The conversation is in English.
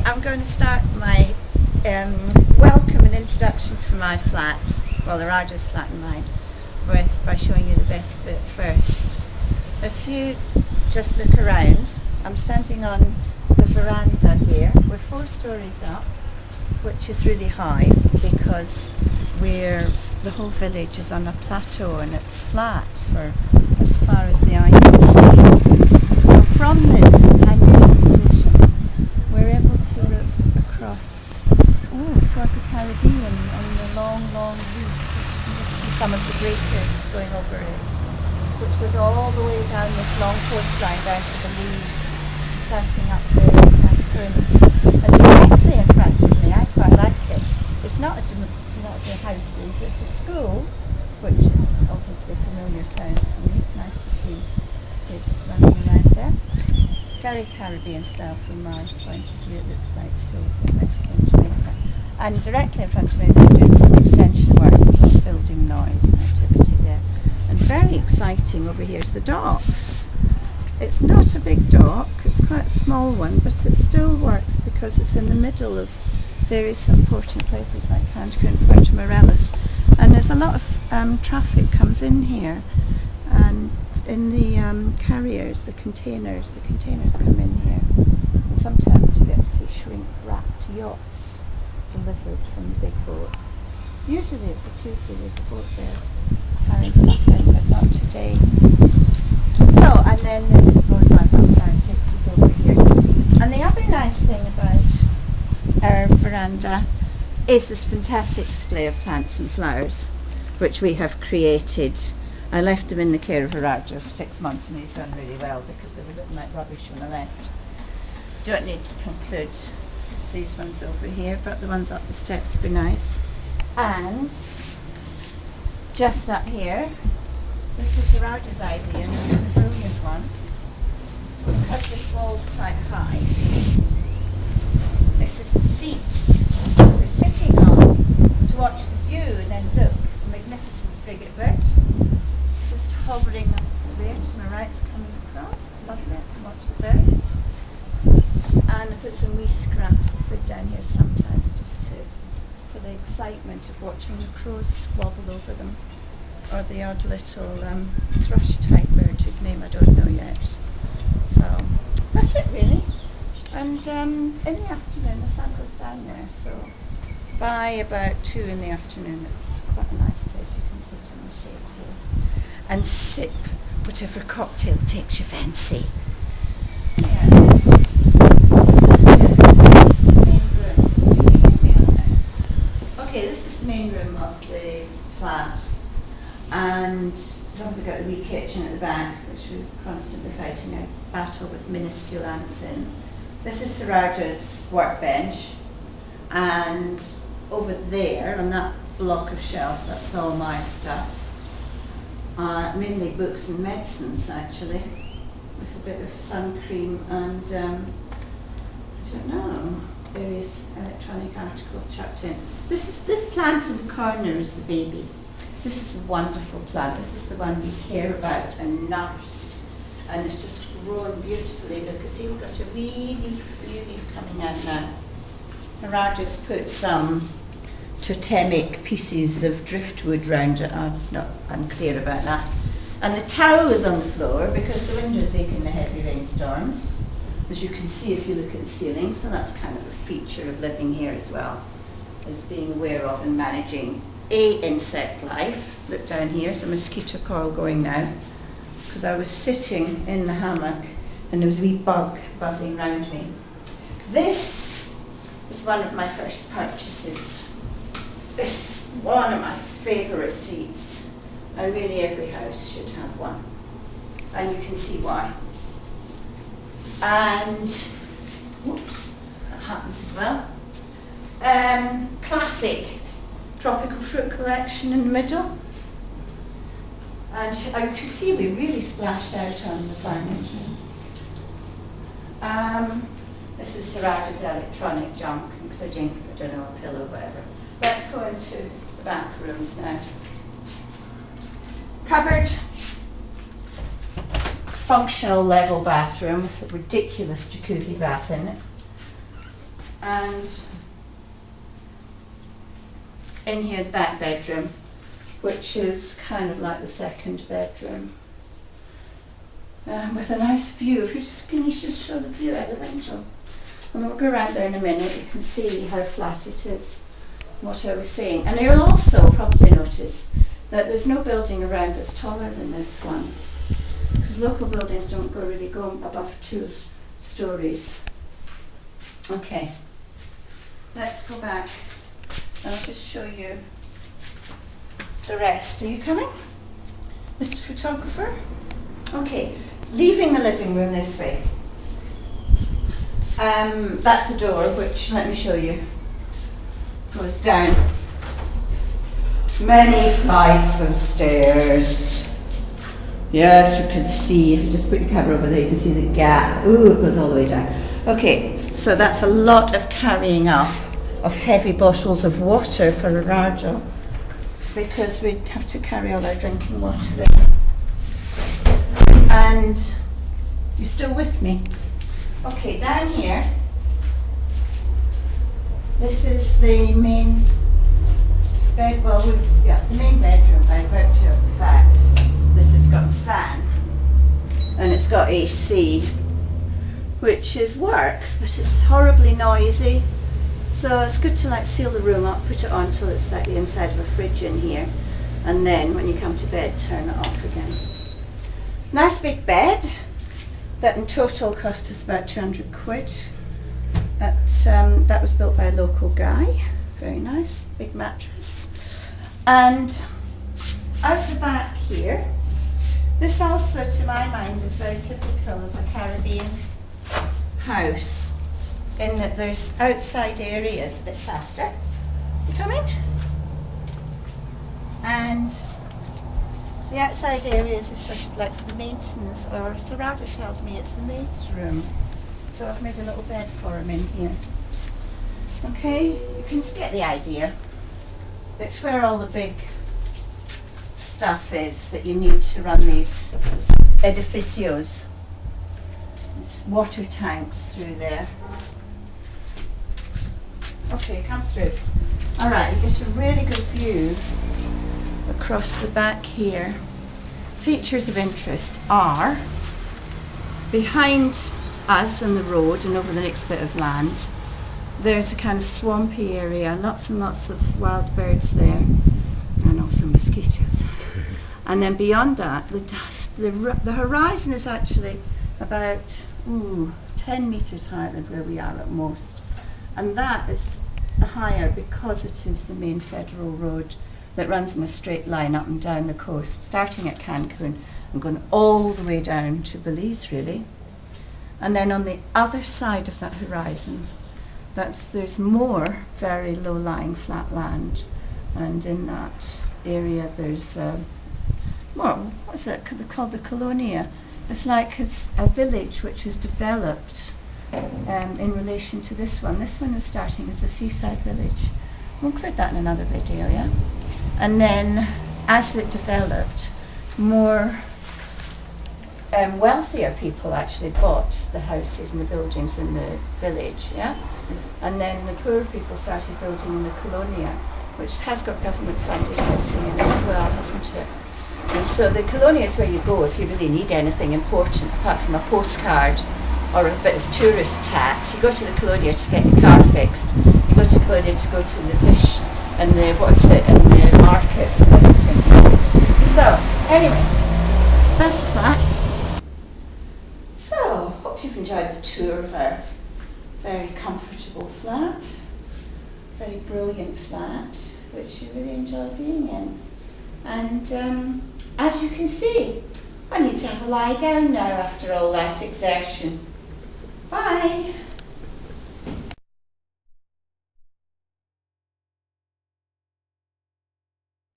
I'm going to start my welcome and introduction to my flat, well, the Raja's flat and mine, by showing you the best bit first. If you just look around, I'm standing on the veranda here. We're 4 stories up, which is really high because the whole village is on a plateau and it's flat for as far as the eye can see. So from this angular position, we're able to look across towards the Caribbean and the long, long reef. You can just see some of the breakers going over it, which goes all the way down this long coastline down to the leaves, starting up there and curling. And directly in front of me, I quite like it. It's not the houses, it's a school, which is obviously familiar sounds for me. It's nice to see kids running around there. Very Caribbean style from my point of view. It looks like schools in Jamaica. And directly in front of me, they're doing some extension works. There's a lot of building noise and activity there. And very exciting over here is the docks. It's not a big dock, it's quite a small one, but it still works because it's in the middle of various important places like Canterbury and Puero, Morelos. And there's a lot of traffic comes in here, and in the carriers, the containers come in here. And sometimes you get to see shrink-wrapped yachts delivered from the big boats. Usually it's a Tuesday, there's a boat there carrying stuff in, but not today. So, and then this Roadlands Atlantics is over here. And the other nice thing about our veranda is this fantastic display of plants and flowers, which we have created. I left them in the care of a Raja for 6 months and he's done really well because they were looking like rubbish when I left. Don't need to conclude these ones over here, but the ones up the steps would be nice. And just up here, this was the Raja's idea and it's a brilliant one. Because this wall's quite high, this is the seats we're sitting on to watch the view and then look at the magnificent frigate bird just hovering up there to my right's coming across. It's lovely. I can watch the birds. And I put some wee scraps of food down here sometimes just for the excitement of watching the crows wobble over them, or the odd little thrush type bird whose name I don't know yet. So that's it really. And in the afternoon the sun goes down there, so by about 2 in the afternoon it's quite a nice place. You can sit in the shade here and sip whatever cocktail takes your fancy. Yeah. Okay, this is the main room of the flat, and it's obviously got a wee kitchen at the back, which we're constantly fighting a battle with minuscule ants in. This is Saraja's workbench, and over there on that block of shelves, that's all my stuff. Mainly books and medicines actually, with a bit of sun cream and I don't know, various electronic articles chucked in. This plant in the corner is the baby. This is a wonderful plant. This is the one we care about and nurse, and it's just grown beautifully. Look, see, we've got a wee leaf coming out now. Raja's put some totemic pieces of driftwood round it. I'm not unclear about that. And the towel is on the floor because the windows leak in the heavy rainstorms, as you can see if you look at the ceiling. So that's kind of a feature of living here as well, is being aware of and managing insect life. Look down here, there's a mosquito coil going now because I was sitting in the hammock and there was a wee bug buzzing around me. This is one of my first purchases. This is one of my favourite seats, and really every house should have one, and you can see why. And whoops, that happens as well. Classic tropical fruit collection in the middle, and you can see we really splashed out on the furniture. This is Saraja's electronic junk, including, I don't know, a pillow, whatever. Let's go into the back rooms now. Cupboard, functional level bathroom with a ridiculous jacuzzi bath in it. And in here, the back bedroom, which is kind of like the second bedroom, with a nice view. If you just can you just show the view out the window, and we'll go around there in a minute. You can see how flat it is. What I was saying, and you'll also probably notice that there's no building around that's taller than this one, because local buildings don't really go above 2 stories. Okay, let's go back and I'll just show you the rest. Are you coming, Mr. Photographer? Okay, leaving the living room this way. That's the door, which, let me show you, goes down many flights of stairs. Yes, you can see, if you just put your camera over there, you can see the gap. Ooh, it goes all the way down. Okay, so that's a lot of carrying up of heavy bottles of water for Gerardo, because we'd have to carry all our drinking water in. And you still with me? Okay, down here, this is the main bed. Well, it's the main bedroom by virtue of the fact that it's got a fan and it's got AC, which works, but it's horribly noisy. So it's good to seal the room up, put it on till it's like the inside of a fridge in here, and then when you come to bed, turn it off again. Nice big bed that in total cost us about 200 quid. That was built by a local guy. Very nice, big mattress. And out the back here, this also to my mind is very typical of a Caribbean house, in that there's outside areas a bit faster. You coming? And the outside areas are sort of like the maintenance, or Gerardo tells me it's the maid's room. So I've made a little bed for him in here. Okay, you can get the idea. It's where all the big stuff is that you need to run these edificios. It's water tanks through there. Okay, come through. Alright, you get a really good view across the back here. Features of interest are behind us on the road and over the next bit of land, there's a kind of swampy area, lots and lots of wild birds there, and also mosquitoes. And then beyond that, the horizon is actually about 10 metres higher than where we are at most. And that is higher because it is the main federal road that runs in a straight line up and down the coast, starting at Cancun and going all the way down to Belize, really. And then on the other side of that horizon, there's more very low-lying flat land, and in that area there's what's it called, the colonia. It's like a village which is developed in relation to this one. This one was starting as a seaside village. We'll include that in another video, yeah? And then as it developed, more wealthier people actually bought the houses and the buildings in the village, yeah? And then the poorer people started building in the colonia, which has got government funded housing in it as well, hasn't it? And so the colonia is where you go if you really need anything important apart from a postcard or a bit of tourist tat. You go to the colonia to get your car fixed. You go to the colonia to go to the fish and the markets and everything. So anyway, that's the flat. So hope you've enjoyed the tour of our very comfortable flat, very brilliant flat, which you really enjoy being in. And as you can see, I need to have a lie down now after all that exertion. Bye.